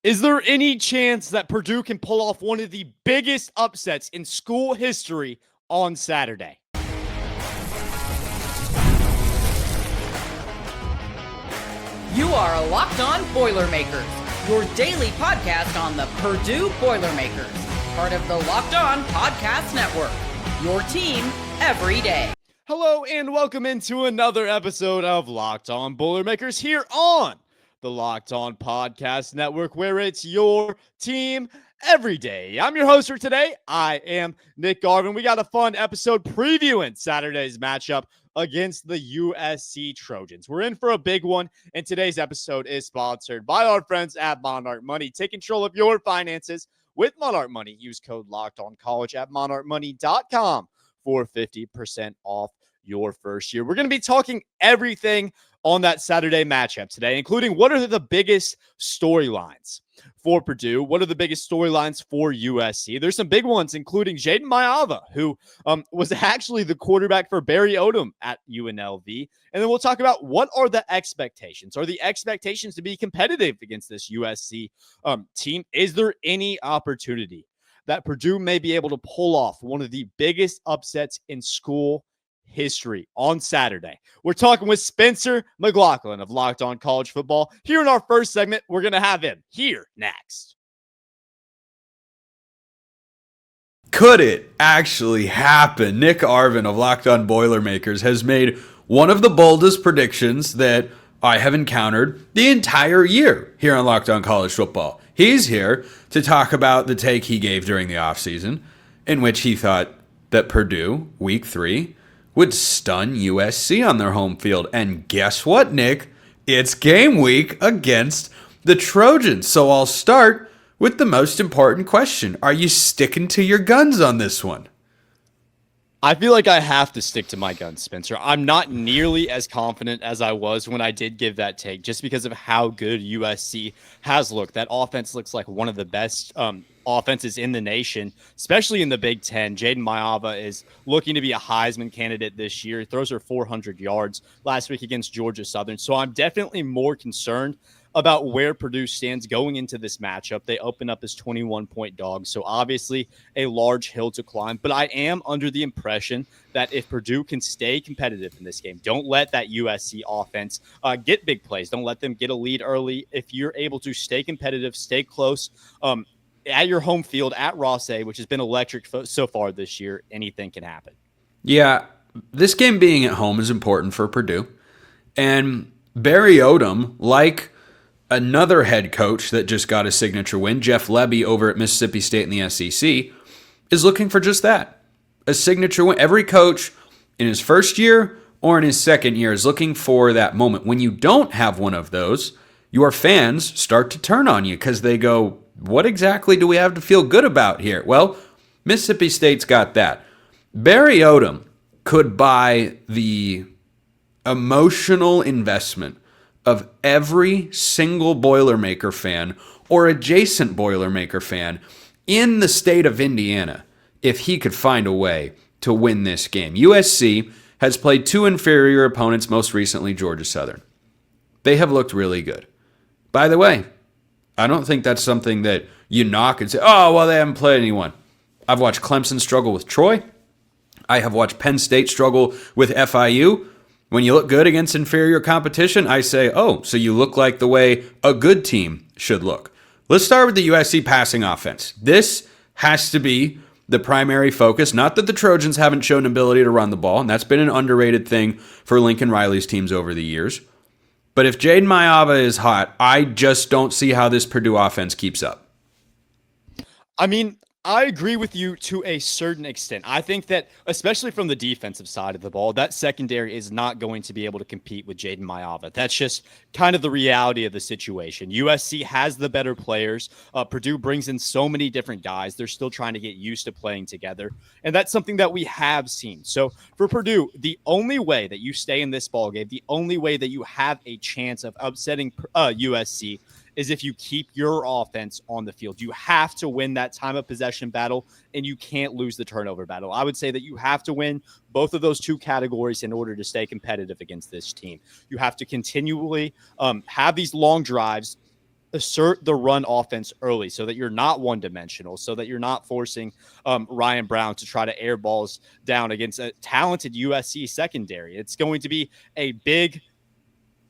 Is there any chance that Purdue can pull off one of the biggest upsets in school history on Saturday? You are Locked On Boilermakers, your daily podcast on the Purdue Boilermakers, part of the Locked On Podcast Network, your team every day. Hello and welcome into another episode of Locked On Boilermakers here on the Locked On Podcast Network, where it's your team every day. I'm your host for today. I am Nick Arvin. We got a fun episode previewing Saturday's matchup against the USC Trojans. We're in for a big one, and today's episode is sponsored by our friends at Monarch Money. Take control of your finances with Monarch Money. Use code LOCKEDONCollege at monarchmoney.com for 50% off your first year. We're going to be talking everything on that Saturday matchup today, including what are the biggest storylines for Purdue, what are the biggest storylines for USC. There's some big ones, including Jaden Maiava, who was actually the quarterback for Barry Odom at UNLV. And then we'll talk about what are the expectations. Are the expectations to be competitive against this USC team? Is there any opportunity that Purdue may be able to pull off one of the biggest upsets in school history on Saturday? We're talking with Spencer McLaughlin of Locked On College Football. Here in our first segment, we're going to have him here next. Could it actually happen? Nick Arvin of Locked On Boilermakers has made one of the boldest predictions that I have encountered the entire year here on Locked On College Football. He's here to talk about the take he gave during the offseason, in which he thought that Purdue, week 3, would stun USC on their home field. And guess what, Nick? It's game week against the Trojans. So I'll start with the most important question. Are you sticking to your guns on this one? I feel like I have to stick to my guns, Spencer. I'm not nearly as confident as I was when I did give that take, just because of how good USC has looked. That offense looks like one of the best offenses in the nation, especially in the Big Ten. Jaden Maiava is looking to be a Heisman candidate this year. He throws her 400 yards last week against Georgia Southern. So I'm definitely more concerned about where Purdue stands going into this matchup. They open up as 21-point dogs, so obviously a large hill to climb. But I am under the impression that if Purdue can stay competitive in this game, don't let that USC offense get big plays. Don't let them get a lead early. If you're able to stay competitive, stay close at your home field at Ross-A, which has been electric so far this year, anything can happen. Yeah, this game being at home is important for Purdue. And Barry Odom, like another head coach that just got a signature win, Jeff Lebby over at Mississippi State in the SEC, is looking for just that, a signature win. Every coach in his first year or in his second year is looking for that moment. When you don't have one of those, your fans start to turn on you because they go, what exactly do we have to feel good about here? Well, Mississippi State's got that. Barry Odom could buy the emotional investment of every single Boilermaker fan or adjacent Boilermaker fan in the state of Indiana if he could find a way to win this game. USC has played 2 inferior opponents, most recently Georgia Southern. They have looked really good. By the way, I don't think that's something that you knock and say, oh, well, they haven't played anyone. I've watched Clemson struggle with Troy. I have watched Penn State struggle with FIU. When you look good against inferior competition, I say, oh, so you look like the way a good team should look. Let's start with the USC passing offense. This has to be the primary focus. Not that the Trojans haven't shown ability to run the ball, and that's been an underrated thing for Lincoln Riley's teams over the years. But if Jaden Maiava is hot, I just don't see how this Purdue offense keeps up. I mean, I agree with you to a certain extent. I think that, especially from the defensive side of the ball, that secondary is not going to be able to compete with Jaden Maiava. That's just kind of the reality of the situation. USC has the better players. Purdue brings in so many different guys. They're still trying to get used to playing together, and that's something that we have seen. So for Purdue, the only way that you stay in this ballgame, the only way that you have a chance of upsetting USC is if you keep your offense on the field. You have to win that time of possession battle, and you can't lose the turnover battle. I would say that you have to win both of those two categories in order to stay competitive against this team. You have to continually have these long drives, assert the run offense early so that you're not one-dimensional, so that you're not forcing Ryan Brown to try to air balls down against a talented USC secondary. It's going to be a big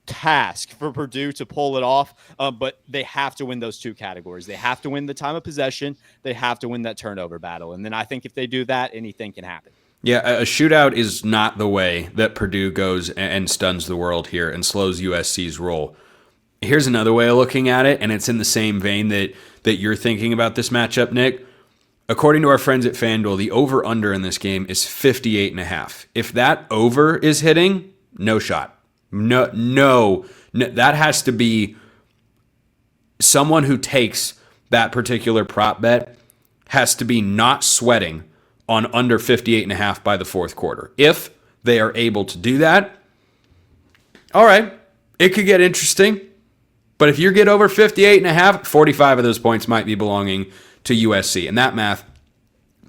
task for Purdue to pull it off, but they have to win those two categories. They have to win the time of possession. They have to win that turnover battle. And then I think if they do that, anything can happen. Yeah, a shootout is not the way that Purdue goes and stuns the world here and slows USC's roll. Here's another way of looking at it, and it's in the same vein that you're thinking about this matchup, Nick. According to our friends at FanDuel, the over-under in this game is 58.5. If that over is hitting, no shot. No, that has to be someone who takes that particular prop bet has to be not sweating on under 58.5 by the fourth quarter. If they are able to do that, all right, it could get interesting. But if you get over 58.5, 45 of those points might be belonging to USC. And that math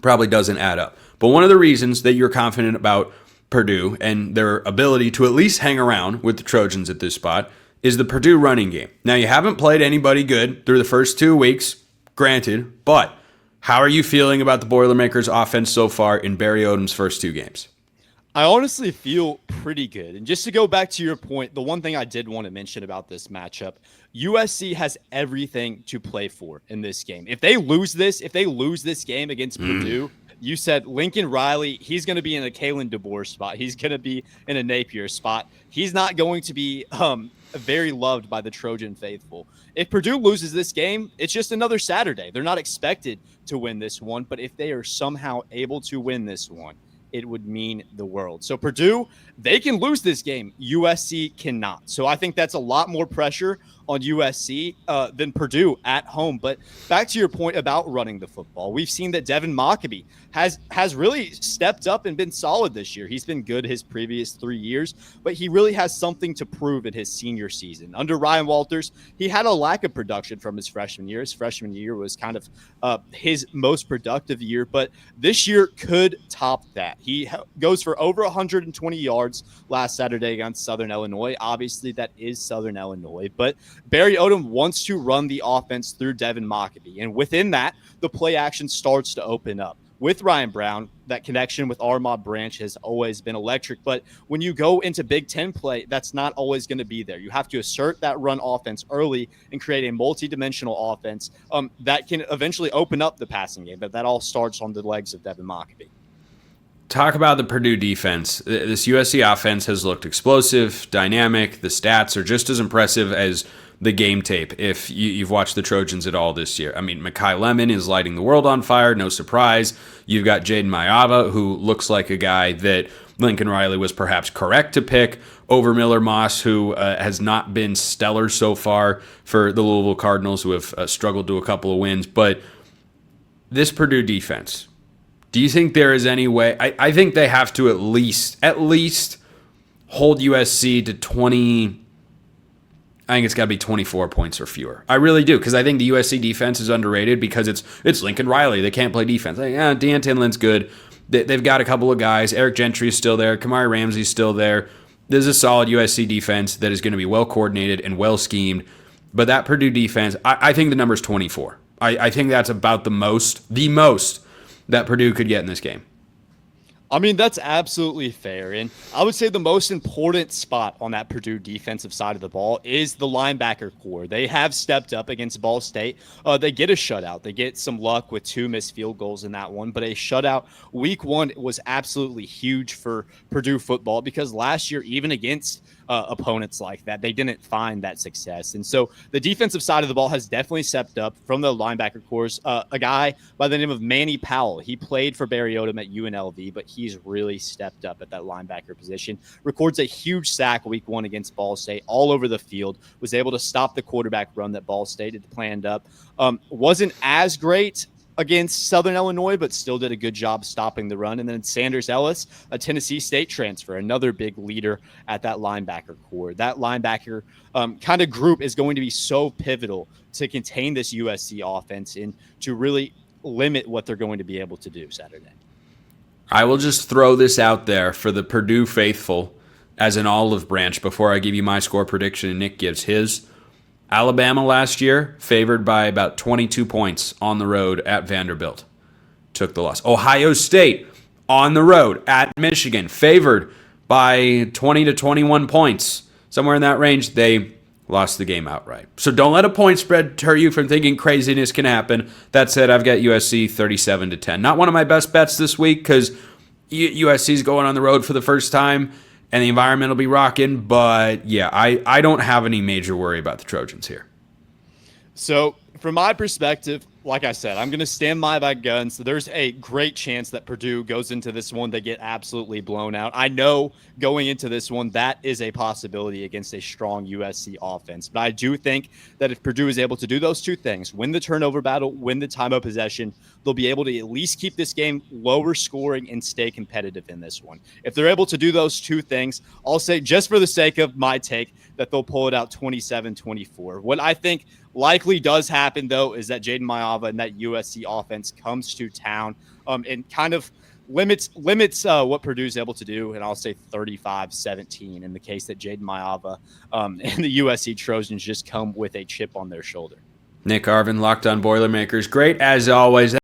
probably doesn't add up. But one of the reasons that you're confident about Purdue and their ability to at least hang around with the Trojans at this spot is the Purdue running game. Now, you haven't played anybody good through the first 2 weeks, granted, but how are you feeling about the Boilermakers offense so far in Barry Odom's first 2 games? I honestly feel pretty good. And just to go back to your point, the one thing I did want to mention about this matchup, USC has everything to play for in this game. If they lose this game against Purdue, you said Lincoln Riley, he's going to be in a Kalen DeBoer spot. He's going to be in a Napier spot. He's not going to be very loved by the Trojan faithful. If Purdue loses this game, it's just another Saturday. They're not expected to win this one, but if they are somehow able to win this one, it would mean the world. So Purdue, they can lose this game. USC cannot. So I think that's a lot more pressure on USC than Purdue at home. But back to your point about running the football, we've seen that Devin Mockaby has really stepped up and been solid this year. He's been good his previous 3 years, but he really has something to prove in his senior season. Under Ryan Walters, he had a lack of production from his freshman year. His freshman year was kind of his most productive year, but this year could top that. He goes for over 120 yards last Saturday against Southern Illinois. Obviously, that is Southern Illinois, but Barry Odom wants to run the offense through Devin Mockaby, and within that, the play action starts to open up. With Ryan Brown, that connection with Armand Branch has always been electric, but when you go into Big Ten play, that's not always going to be there. You have to assert that run offense early and create a multi-dimensional offense that can eventually open up the passing game, but that all starts on the legs of Devin Mockaby. Talk about the Purdue defense. This USC offense has looked explosive, dynamic. The stats are just as impressive as the game tape if you've watched the Trojans at all this year. I mean, Mekhi Lemon is lighting the world on fire, no surprise. You've got Jaden Maiava, who looks like a guy that Lincoln Riley was perhaps correct to pick over Miller Moss, who has not been stellar so far for the Louisville Cardinals, who have struggled to a couple of wins. But this Purdue defense, do you think there is any way? I think they have to at least hold USC to 20. I think it's got to be 24 points or fewer. I really do, because I think the USC defense is underrated because it's Lincoln Riley. They can't play defense. Deann Tinlin's good. They've got a couple of guys. Eric Gentry is still there. Kamari Ramsey's still there. This is a solid USC defense that is going to be well coordinated and well schemed. But that Purdue defense, I think the number is 24. I think that's about the most that Purdue could get in this game. I mean, that's absolutely fair. And I would say the most important spot on that Purdue defensive side of the ball is the linebacker core. They have stepped up against Ball State. They get a shutout. They get some luck with 2 missed field goals in that one. But a shutout week 1 was absolutely huge for Purdue football because last year, even against opponents like that, they didn't find that success. And so the defensive side of the ball has definitely stepped up from the linebacker cores. A guy by the name of Manny Powell, he played for Barry Odom at UNLV, but he's really stepped up at that linebacker position. Records a huge sack week 1 against Ball State all over the field, was able to stop the quarterback run that Ball State had planned up. Wasn't as great against Southern Illinois, but still did a good job stopping the run. And then Sanders Ellis, a Tennessee State transfer, another big leader at that linebacker core. That linebacker kind of group is going to be so pivotal to contain this USC offense and to really limit what they're going to be able to do Saturday. I will just throw this out there for the Purdue faithful as an olive branch before I give you my score prediction and Nick gives his. Alabama last year, favored by about 22 points on the road at Vanderbilt. Took the loss. Ohio State, on the road at Michigan, favored by 20 to 21 points. Somewhere in that range, they lost the game outright. So don't let a point spread deter you from thinking craziness can happen. That said, I've got USC 37 to 10. Not one of my best bets this week because USC's going on the road for the first time and the environment will be rocking. But yeah, I don't have any major worry about the Trojans here. So from my perspective, like I said, I'm going to stand by my guns. There's a great chance that Purdue goes into this one, they get absolutely blown out. I know going into this one, that is a possibility against a strong USC offense. But I do think that if Purdue is able to do those two things, win the turnover battle, win the time of possession, they'll be able to at least keep this game lower scoring and stay competitive in this one. If they're able to do those two things, I'll say, just for the sake of my take, that they'll pull it out 27-24. What I think likely does happen, though, is that Jaden Maiava and that USC offense comes to town and kind of limits what Purdue's able to do, and I'll say 35-17 in the case that Jaden Maiava and the USC Trojans just come with a chip on their shoulder. Nick Arvin, Locked On Boilermakers. Great as always.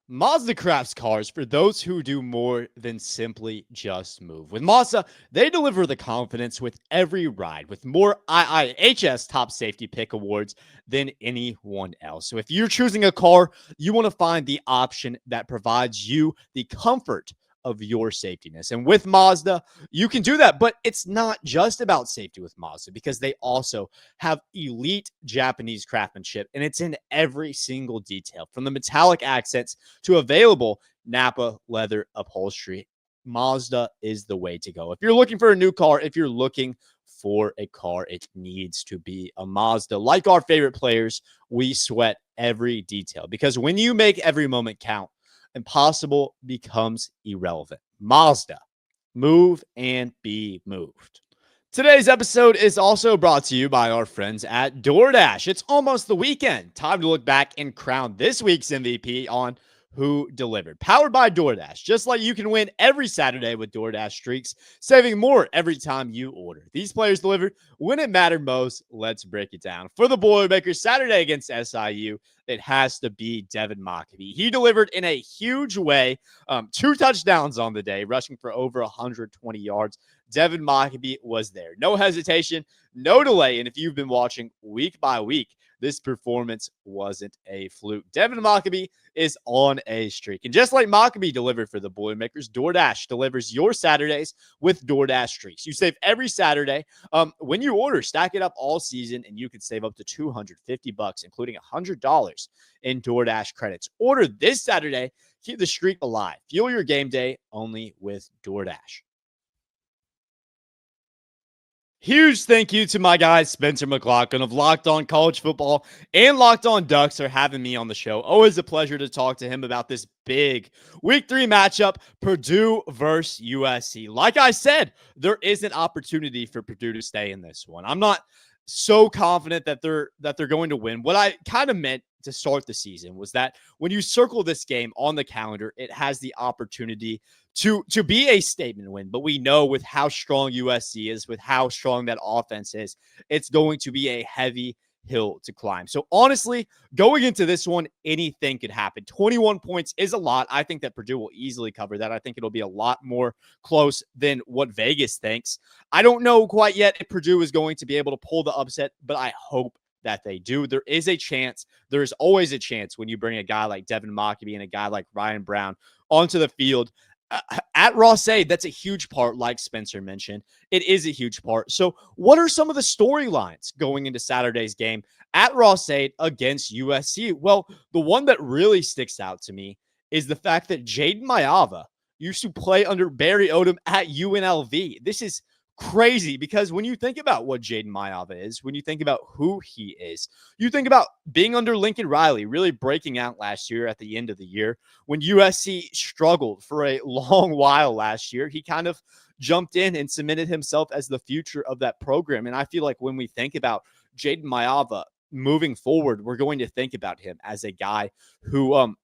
Mazda crafts cars for those who do more than simply just move. With Mazda, they deliver the confidence with every ride, with more IIHS top safety pick awards than anyone else. So if you're choosing a car, you want to find the option that provides you the comfort of your safetyness. And with Mazda, you can do that, but it's not just about safety with Mazda because they also have elite Japanese craftsmanship, and it's in every single detail, from the metallic accents to available Nappa leather upholstery. Mazda is the way to go. If you're looking for a new car, if you're looking for a car, it needs to be a Mazda. Like our favorite players, we sweat every detail because when you make every moment count, impossible becomes irrelevant. Mazda, move and be moved. Today's episode is also brought to you by our friends at DoorDash. It's almost the weekend. Time to look back and crown this week's MVP on Who Delivered. Powered by DoorDash. Just like you can win every Saturday with DoorDash streaks, saving more every time you order. These players delivered when it mattered most. Let's break it down. For the Boilermakers, Saturday against SIU, it has to be Devin Mockabee. He delivered in a huge way. 2 touchdowns on the day, rushing for over 120 yards. Devin Mockabee was there. No hesitation, no delay. And if you've been watching week by week, this performance wasn't a fluke. Devin Mockabee is on a streak. And just like Mockabee delivered for the Boilermakers, DoorDash delivers your Saturdays with DoorDash streaks. You save every Saturday. When you order, stack it up all season, and you can save up to $250, including $100 in DoorDash credits. Order this Saturday. Keep the streak alive. Fuel your game day only with DoorDash. Huge thank you to my guy, Spencer McLaughlin of Locked On College Football and Locked On Ducks for having me on the show. Always a pleasure to talk to him about this big Week 3 matchup, Purdue versus USC. Like I said, there is an opportunity for Purdue to stay in this one. I'm not so confident that they're going to win. What I kind of meant to start the season was that when you circle this game on the calendar, it has the opportunity to be a statement win. But we know with how strong USC is, with how strong that offense is, it's going to be a heavy hill to climb. So honestly, going into this one, anything could happen. 21 points is a lot. I think that Purdue will easily cover that. I think it'll be a lot more close than what Vegas thinks. I don't know quite yet if Purdue is going to be able to pull the upset, but I hope that they do. There is a chance. There's always a chance when you bring a guy like Devin Mockabee and a guy like Ryan Brown onto the field. At Ross-Ade, that's a huge part, like Spencer mentioned. It is a huge part. So what are some of the storylines going into Saturday's game at Ross-Ade against USC? Well, the one that really sticks out to me is the fact that Jaden Maiava used to play under Barry Odom at UNLV. This is crazy because when you think about what Jaden Maiava is, when you think about who he is, you think about being under Lincoln Riley, really breaking out last year at the end of the year. When USC struggled for a long while last year, he kind of jumped in and cemented himself as the future of that program. And I feel like when we think about Jaden Maiava moving forward, we're going to think about him as a guy who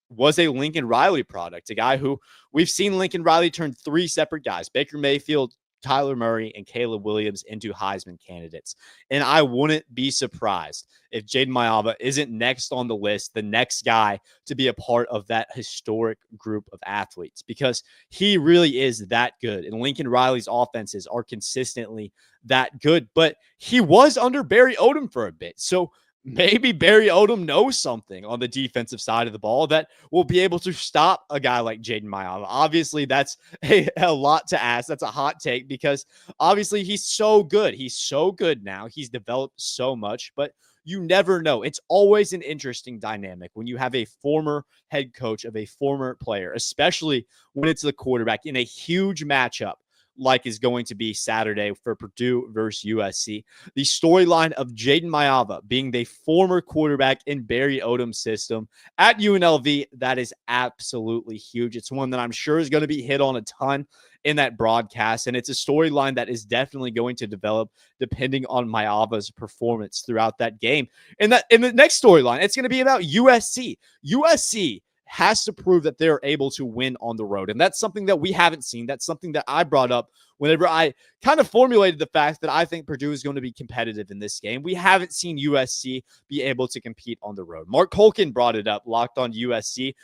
was a Lincoln Riley product, a guy who we've seen Lincoln Riley turn 3 separate guys, Baker Mayfield, Kyler Murray and Caleb Williams into Heisman candidates. And I wouldn't be surprised if Jaden Maiava isn't next on the list, the next guy to be a part of that historic group of athletes, because he really is that good. And Lincoln Riley's offenses are consistently that good. But he was under Barry Odom for a bit. So maybe Barry Odom knows something on the defensive side of the ball that will be able to stop a guy like Jaden Maiava. Obviously, that's a lot to ask. That's a hot take because obviously he's so good. He's so good now. He's developed so much, but you never know. It's always an interesting dynamic when you have a former head coach of a former player, especially when it's the quarterback in a huge matchup like is going to be Saturday for Purdue versus USC. The storyline of Jaden Maiava being the former quarterback in Barry Odom's system at UNLV, that is absolutely huge. It's one that I'm sure is going to be hit on a ton in that broadcast, and it's a storyline that is definitely going to develop depending on Maiava's performance throughout that game. And that in the next storyline, it's going to be about USC. USC has to prove that they're able to win on the road. And that's something that we haven't seen. That's something that I brought up whenever I kind of formulated the fact that I think Purdue is going to be competitive in this game. We haven't seen USC be able to compete on the road. Mark Holkin brought it up, locked on USC.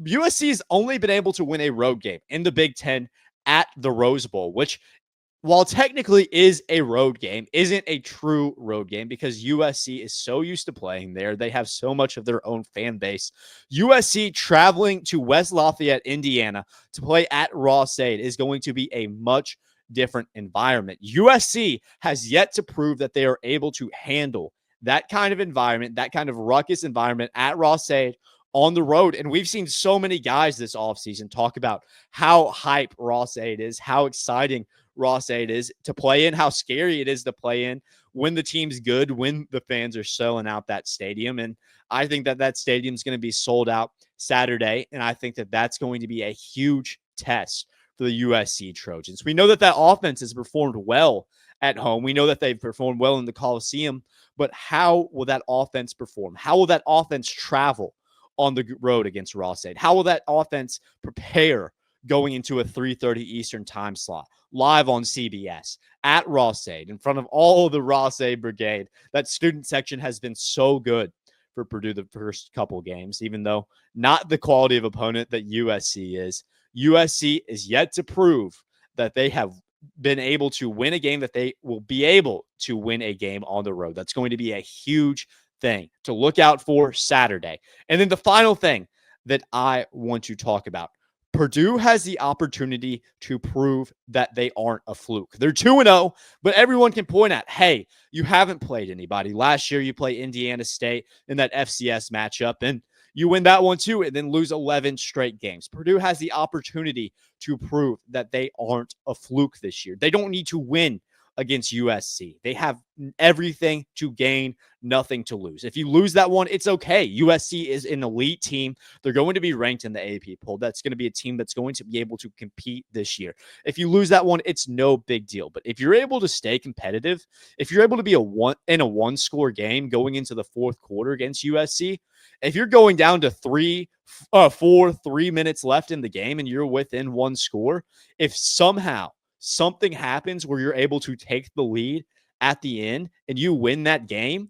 USC has only been able to win a road game in the Big Ten at the Rose Bowl, which, while technically is a road game, isn't a true road game because USC is so used to playing there. They have so much of their own fan base. USC traveling to West Lafayette, Indiana to play at Ross-Ade is going to be a much different environment. USC has yet to prove that they are able to handle that kind of environment, that kind of ruckus environment at Ross-Ade on the road. And we've seen so many guys this offseason talk about how hype Ross-Ade is, how exciting Ross-Ade is to play in, how scary it is to play in when the team's good, when the fans are selling out that stadium. And I think that that stadium is going to be sold out Saturday. And I think that that's going to be a huge test for the USC Trojans. We know that that offense has performed well at home. We know that they've performed well in the Coliseum, but how will that offense perform? How will that offense travel on the road against Ross-Ade? How will that offense prepare going into a 3:30 Eastern time slot, live on CBS at Ross-Ade in front of all of the Ross-Ade brigade? That student section has been so good for Purdue the first couple games, even though not the quality of opponent that USC is. USC is yet to prove that they have been able to win a game, that they will be able to win a game on the road. That's going to be a huge thing to look out for Saturday. And then the final thing that I want to talk about, Purdue has the opportunity to prove that they aren't a fluke. They're 2-0, but everyone can point at, hey, you haven't played anybody. Last year, you play Indiana State in that FCS matchup, and you win that one too, and then lose 11 straight games. Purdue has the opportunity to prove that they aren't a fluke this year. They don't need to win against USC. They have everything to gain, nothing to lose. If you lose that one, it's okay. USC is an elite team. They're going to be ranked in the AP poll. That's going to be a team that's going to be able to compete this year. If you lose that one, it's no big deal. But if you're able to stay competitive, if you're able to be a one-score game going into the fourth quarter against USC, if you're going down to 3 minutes left in the game and you're within one score, if somehow something happens where you're able to take the lead at the end and you win that game,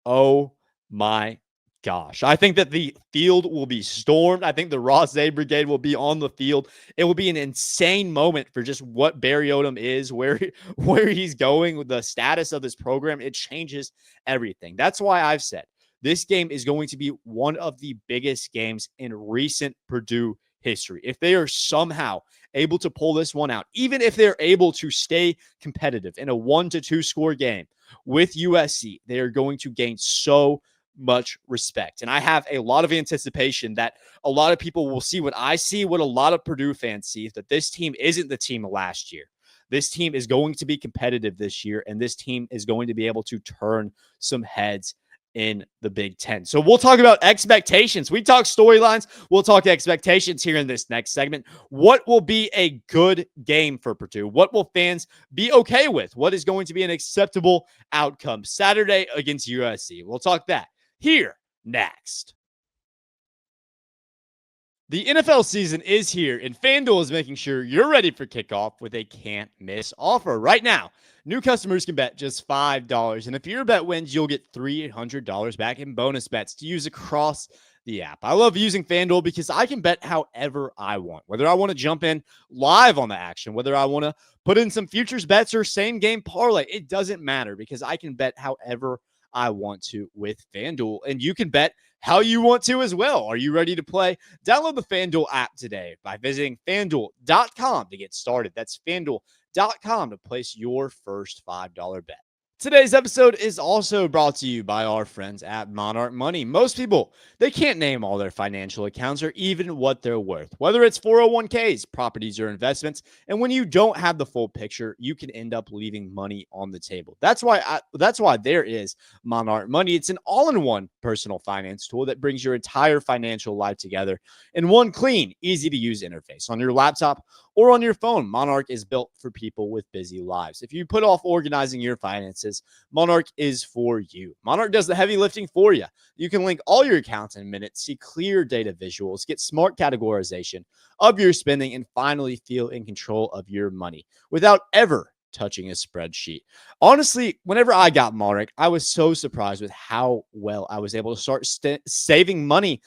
oh my gosh. I think that the field will be stormed. I think the Ross-Ade Brigade will be on the field. It will be an insane moment for just what Barry Odom is, where he's going with the status of this program. It changes everything. That's why I've said this game is going to be one of the biggest games in recent Purdue history. If they are somehow able to pull this one out, even if they're able to stay competitive in a 1-2 score game with USC, they are going to gain so much respect. And I have a lot of anticipation that a lot of people will see what I see, what a lot of Purdue fans see, that this team isn't the team of last year. This team is going to be competitive this year, and this team is going to be able to turn some heads in the Big Ten. So we'll talk about expectations. We talk storylines. We'll talk expectations here in this next segment. What will be a good game for Purdue? What will fans be okay with? What is going to be an acceptable outcome Saturday against USC? We'll talk that here next. The NFL season is here, and FanDuel is making sure you're ready for kickoff with a can't-miss offer. Right now, new customers can bet just $5, and if your bet wins, you'll get $300 back in bonus bets to use across the app. I love using FanDuel because I can bet however I want, whether I want to jump in live on the action, whether I want to put in some futures bets or same-game parlay. It doesn't matter because I can bet however I want to with FanDuel, and you can bet how you want to as well. Are you ready to play? Download the FanDuel app today by visiting FanDuel.com to get started. That's FanDuel.com to place your first $5 bet. Today's episode is also brought to you by our friends at Monarch Money. Most people, they can't name all their financial accounts or even what they're worth, whether it's 401ks, properties, or investments. And when you don't have the full picture, you can end up leaving money on the table. That's why there is Monarch Money. It's an all-in-one personal finance tool that brings your entire financial life together in one clean, easy-to-use interface on your laptop or on your phone. Monarch is built for people with busy lives. If you put off organizing your finances, Monarch is for you. Monarch does the heavy lifting for you. You can link all your accounts in minutes, see clear data visuals, get smart categorization of your spending, and finally feel in control of your money without ever touching a spreadsheet. Honestly, whenever I got Monarch, I was so surprised with how well I was able to start saving money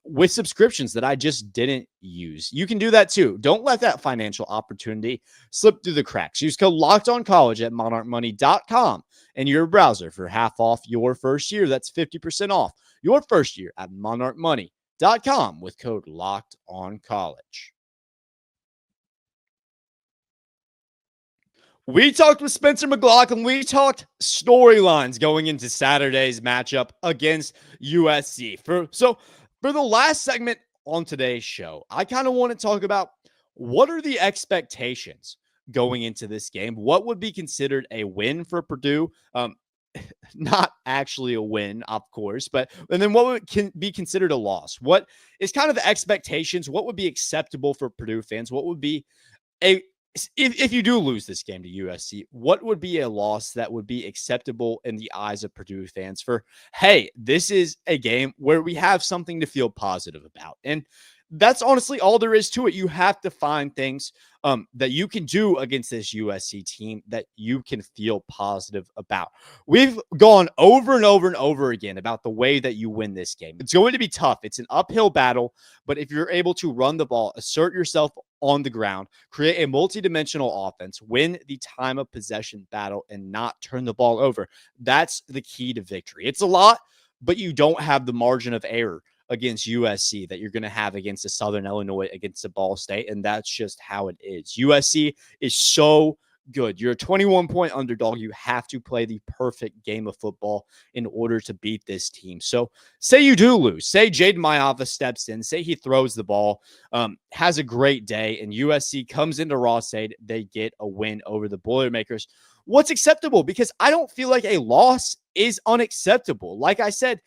with subscriptions that I just didn't use. You can do that too. Don't let that financial opportunity slip through the cracks. Use code LOCKEDONCollege at monarchmoney.com in your browser for half off your first year. That's 50% off your first year at monarchmoney.com with code LOCKEDONCollege. We talked with Spencer McLaughlin. We talked storylines going into Saturday's matchup against USC. For the last segment on today's show, I kind of want to talk about what are the expectations going into this game? What would be considered a win for Purdue? Not actually a win, of course, and then what would be considered a loss? What is kind of the expectations? What would be acceptable for Purdue fans? What would be if you do lose this game to USC, what would be a loss that would be acceptable in the eyes of Purdue fans for, hey, this is a game where we have something to feel positive about? And that's honestly all there is to it. You have to find things that you can do against this USC team that you can feel positive about. We've gone over and over and over again about the way that you win this game. It's going to be tough. It's an uphill battle, but if you're able to run the ball, assert yourself on the ground, create a multidimensional offense, win the time of possession battle, and not turn the ball over, that's the key to victory. It's a lot, but you don't have the margin of error against USC that you're going to have against a Southern Illinois, against a Ball State, and that's just how it is. USC is so good. You're a 21-point underdog. You have to play the perfect game of football in order to beat this team. So say you do lose. Say Jaden Maiava steps in. Say he throws the ball, has a great day, and USC comes into Ross-Ade. They get a win over the Boilermakers. What's acceptable? Because I don't feel like a loss is unacceptable. Like I said,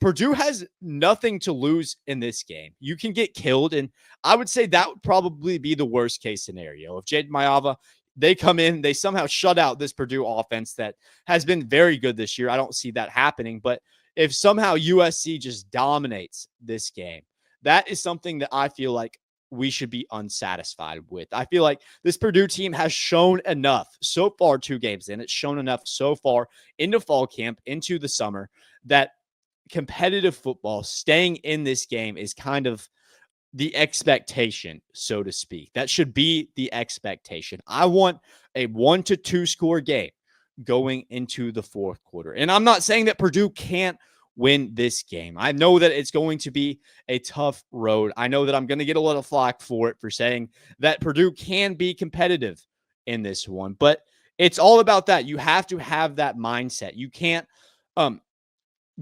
Purdue has nothing to lose in this game. You can get killed, and I would say that would probably be the worst case scenario. If Jaden Maiava, they come in, they somehow shut out this Purdue offense that has been very good this year. I don't see that happening, but if somehow USC just dominates this game, that is something that I feel like we should be unsatisfied with. I feel like this Purdue team has shown enough so far, 2 games in. It's shown enough so far into fall camp, into the summer, that competitive football, staying in this game is kind of the expectation, so to speak. That should be the expectation. I want a 1-2 score game going into the fourth quarter. And I'm not saying that Purdue can't win this game. I know that it's going to be a tough road. I know that I'm going to get a lot of flack for it, for saying that Purdue can be competitive in this one, but it's all about that. You have to have that mindset. You can't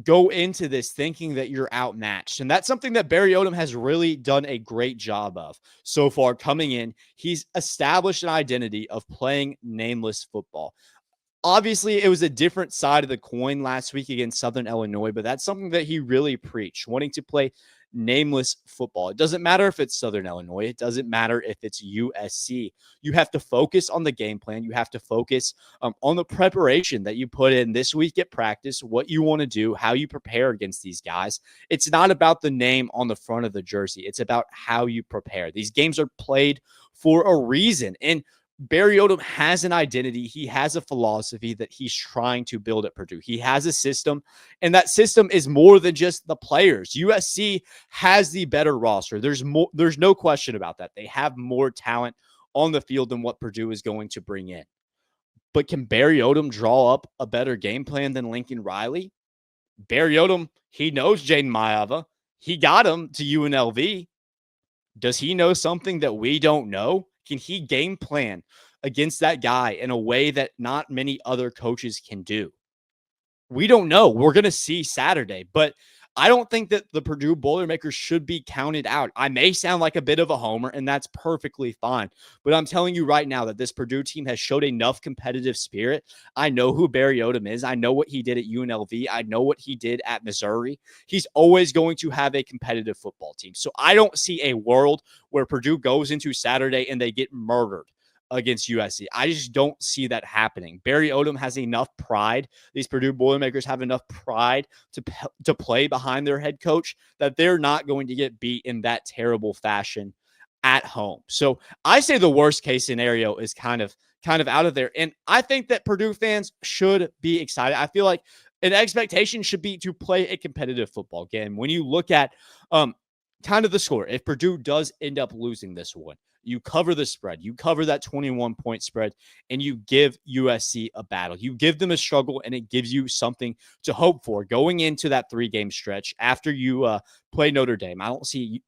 go into this thinking that you're outmatched. And that's something that Barry Odom has really done a great job of so far coming in. He's established an identity of playing nameless football. Obviously, it was a different side of the coin last week against Southern Illinois, but that's something that he really preached, wanting to play nameless football. It doesn't matter if it's Southern Illinois. It doesn't matter if it's USC. You have to focus on the game plan. You have to focus on the preparation that you put in this week at practice, what you want to do, how you prepare against these guys. It's not about the name on the front of the jersey. It's about how you prepare. These games are played for a reason. And Barry Odom has an identity. He has a philosophy that he's trying to build at Purdue. He has a system, and that system is more than just the players. USC has the better roster. There's no question about that. They have more talent on the field than what Purdue is going to bring in. But can Barry Odom draw up a better game plan than Lincoln Riley? Barry Odom, he knows Jaden Maiava. He got him to UNLV. Does he know something that we don't know? Can he game plan against that guy in a way that not many other coaches can do? We don't know. We're going to see Saturday, but I don't think that the Purdue Boilermakers should be counted out. I may sound like a bit of a homer, and that's perfectly fine. But I'm telling you right now that this Purdue team has showed enough competitive spirit. I know who Barry Odom is. I know what he did at UNLV. I know what he did at Missouri. He's always going to have a competitive football team. So I don't see a world where Purdue goes into Saturday and they get murdered against USC. I just don't see that happening. Barry Odom has enough pride. These Purdue Boilermakers have enough pride to play behind their head coach that they're not going to get beat in that terrible fashion at home. So I say the worst case scenario is kind of out of there. And I think that Purdue fans should be excited. I feel like an expectation should be to play a competitive football game. When you look at kind of the score, if Purdue does end up losing this one, you cover the spread, you cover that 21-point spread, and you give USC a battle. You give them a struggle, and it gives you something to hope for going into that 3-game stretch after you play Notre Dame. I don't see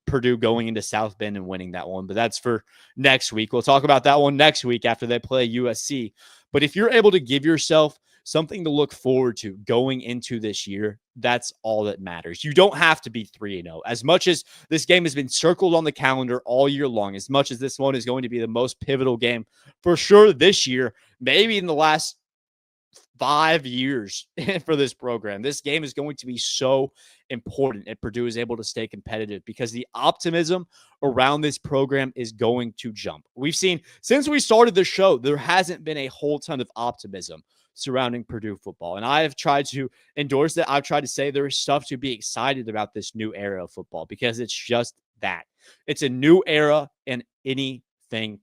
Purdue going into South Bend and winning that one, but that's for next week. We'll talk about that one next week after they play USC. But if you're able to give yourself something to look forward to going into this year, that's all that matters. You don't have to be 3-0. As much as this game has been circled on the calendar all year long, as much as this one is going to be the most pivotal game for sure this year, maybe in the last 5 years for this program, this game is going to be so important if Purdue is able to stay competitive, because the optimism around this program is going to jump. We've seen since we started the show, there hasn't been a whole ton of optimism surrounding Purdue football. And I have tried to endorse that. I've tried to say there is stuff to be excited about this new era of football, because it's just that. It's a new era and anything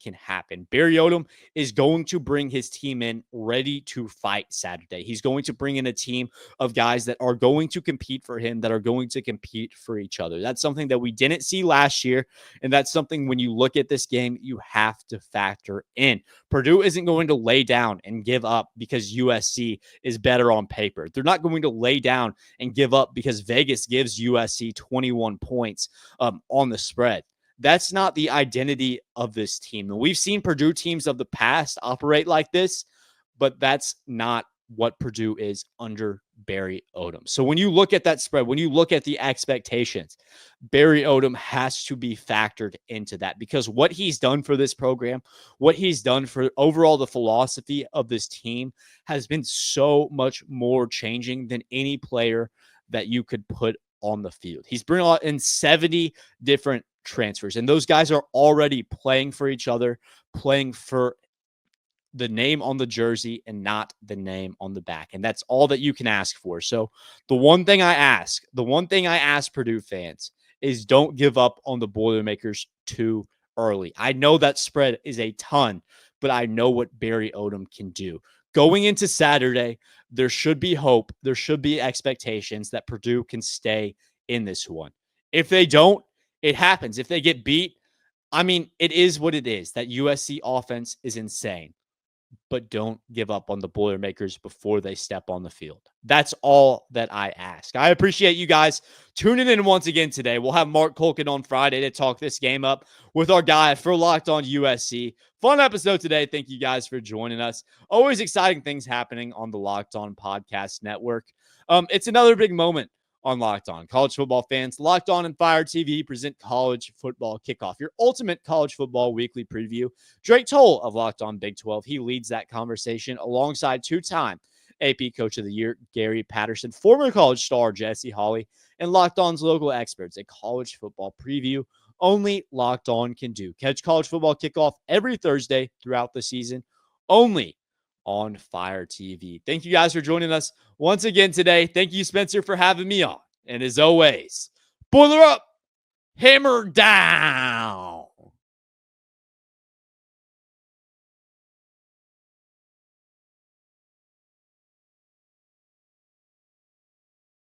can happen. Barry Odom is going to bring his team in ready to fight Saturday. He's going to bring in a team of guys that are going to compete for him, that are going to compete for each other. That's something that we didn't see last year, and that's something when you look at this game, you have to factor in. Purdue isn't going to lay down and give up because USC is better on paper. They're not going to lay down and give up because Vegas gives USC 21 points on the spread. That's not the identity of this team. And we've seen Purdue teams of the past operate like this, but that's not what Purdue is under Barry Odom. So when you look at that spread, when you look at the expectations, Barry Odom has to be factored into that, because what he's done for this program, what he's done for overall the philosophy of this team has been so much more changing than any player that you could put on the field. He's bringing in 70 different transfers, and those guys are already playing for each other, playing for the name on the jersey and not the name on the back. And that's all that you can ask for. So the one thing I ask Purdue fans is don't give up on the Boilermakers too early. I know that spread is a ton, but I know what Barry Odom can do. Going into Saturday, there should be hope. There should be expectations that Purdue can stay in this one. If they don't, it happens. If they get beat, I mean, it is what it is. That USC offense is insane. But don't give up on the Boilermakers before they step on the field. That's all that I ask. I appreciate you guys tuning in once again today. We'll have Mark Colkin on Friday to talk this game up with our guy for Locked On USC. Fun episode today. Thank you guys for joining us. Always exciting things happening on the Locked On Podcast Network. It's another big moment on Locked On. College football fans, Locked On and Fire TV present College Football Kickoff, your ultimate college football weekly preview. Drake Toll of Locked On Big 12, he leads that conversation alongside two-time AP Coach of the Year, Gary Patterson, former college star Jesse Hawley, and Locked On's local experts, a college football preview only Locked On can do. Catch College Football Kickoff every Thursday throughout the season, only on Fire TV. Thank you guys for joining us once again today. Thank you, Spencer, for having me on. And as always, boiler up, hammer down.